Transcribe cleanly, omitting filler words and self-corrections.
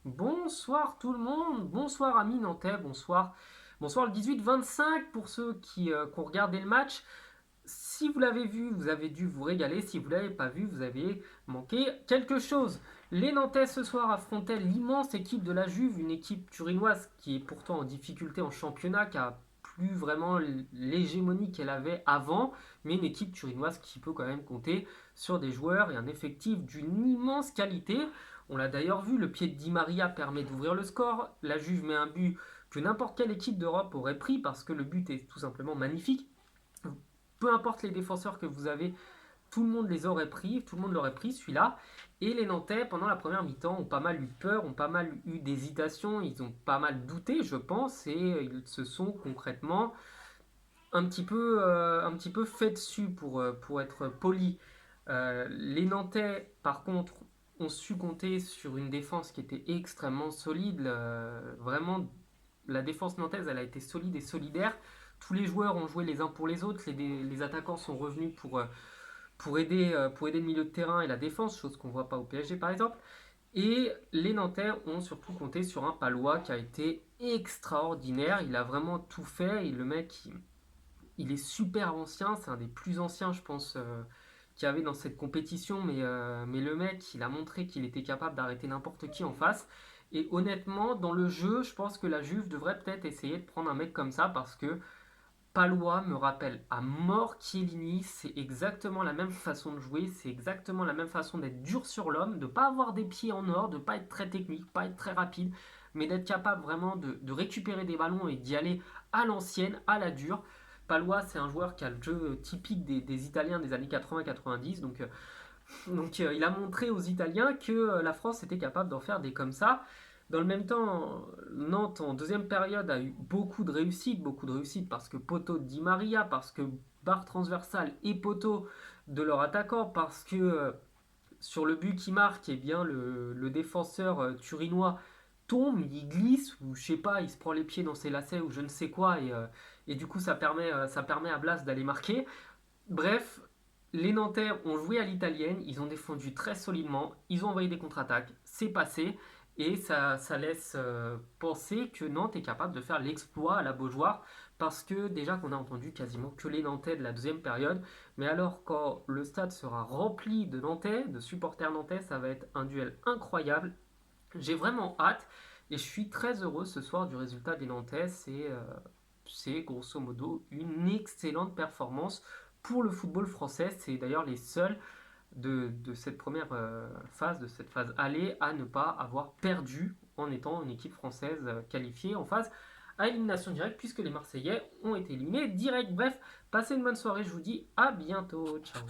Bonsoir tout le monde, bonsoir amis nantais, bonsoir. Bonsoir le 18-25 pour ceux qui ont regardé le match. Si vous l'avez vu, vous avez dû vous régaler. Si vous ne l'avez pas vu, vous avez manqué quelque chose. Les Nantais ce soir affrontaient l'immense équipe de la Juve, une équipe turinoise qui est pourtant en difficulté en championnat, qui a plus vraiment l'hégémonie qu'elle avait avant, mais une équipe turinoise qui peut quand même compter sur des joueurs et un effectif d'une immense qualité. On l'a d'ailleurs vu, le pied de Di Maria permet d'ouvrir le score. La Juve met un but que n'importe quelle équipe d'Europe aurait pris parce que le but est tout simplement magnifique. Peu importe les défenseurs que vous avez, tout le monde les aurait pris, tout le monde l'aurait pris celui-là. Et les Nantais, pendant la première mi-temps, ont pas mal eu peur, ont pas mal eu d'hésitation, ils ont pas mal douté, je pense, et ils se sont concrètement un petit peu fait dessus pour être poli. Les Nantais, par contre, ont su compter sur une défense qui était extrêmement solide. Vraiment, la défense nantaise, elle a été solide et solidaire. Tous les joueurs ont joué les uns pour les autres. Les attaquants sont revenus pour aider le milieu de terrain et la défense, chose qu'on ne voit pas au PSG par exemple. Et les Nantais ont surtout compté sur un Palois qui a été extraordinaire. Il a vraiment tout fait. Et le mec, il est super ancien. C'est un des plus anciens, je pense, qu'il y avait dans cette compétition. Mais le mec, il a montré qu'il était capable d'arrêter n'importe qui en face. Et honnêtement, dans le jeu, je pense que la Juve devrait peut-être essayer de prendre un mec comme ça parce que Palois me rappelle à mort Chiellini, c'est exactement la même façon de jouer, c'est exactement la même façon d'être dur sur l'homme, de ne pas avoir des pieds en or, de ne pas être très technique, pas être très rapide, mais d'être capable vraiment de récupérer des ballons et d'y aller à l'ancienne, à la dure. Palois, c'est un joueur qui a le jeu typique des Italiens des années 80-90, donc il a montré aux Italiens que la France était capable d'en faire des comme ça. Dans le même temps, Nantes en deuxième période a eu beaucoup de réussite parce que poteau de Di Maria, parce que barre transversale et poteau de leur attaquant, parce que sur le but qui marque, eh bien, le défenseur turinois tombe, il glisse, ou je sais pas, il se prend les pieds dans ses lacets ou je ne sais quoi, et du coup ça permet à Blas d'aller marquer. Bref, les Nantais ont joué à l'italienne, ils ont défendu très solidement, ils ont envoyé des contre-attaques, c'est passé, et ça laisse penser que Nantes est capable de faire l'exploit à la Beaujoire, parce que déjà qu'on a entendu quasiment que les Nantais de la deuxième période, mais alors quand le stade sera rempli de Nantais, de supporters nantais, ça va être un duel incroyable. J'ai vraiment hâte, et je suis très heureux ce soir du résultat des Nantais, c'est grosso modo une excellente performance pour le football français. C'est d'ailleurs les seuls de cette première phase, de cette phase aller, à ne pas avoir perdu en étant une équipe française qualifiée en phase à élimination directe, puisque les Marseillais ont été éliminés direct. Bref, passez une bonne soirée, je vous dis à bientôt. Ciao.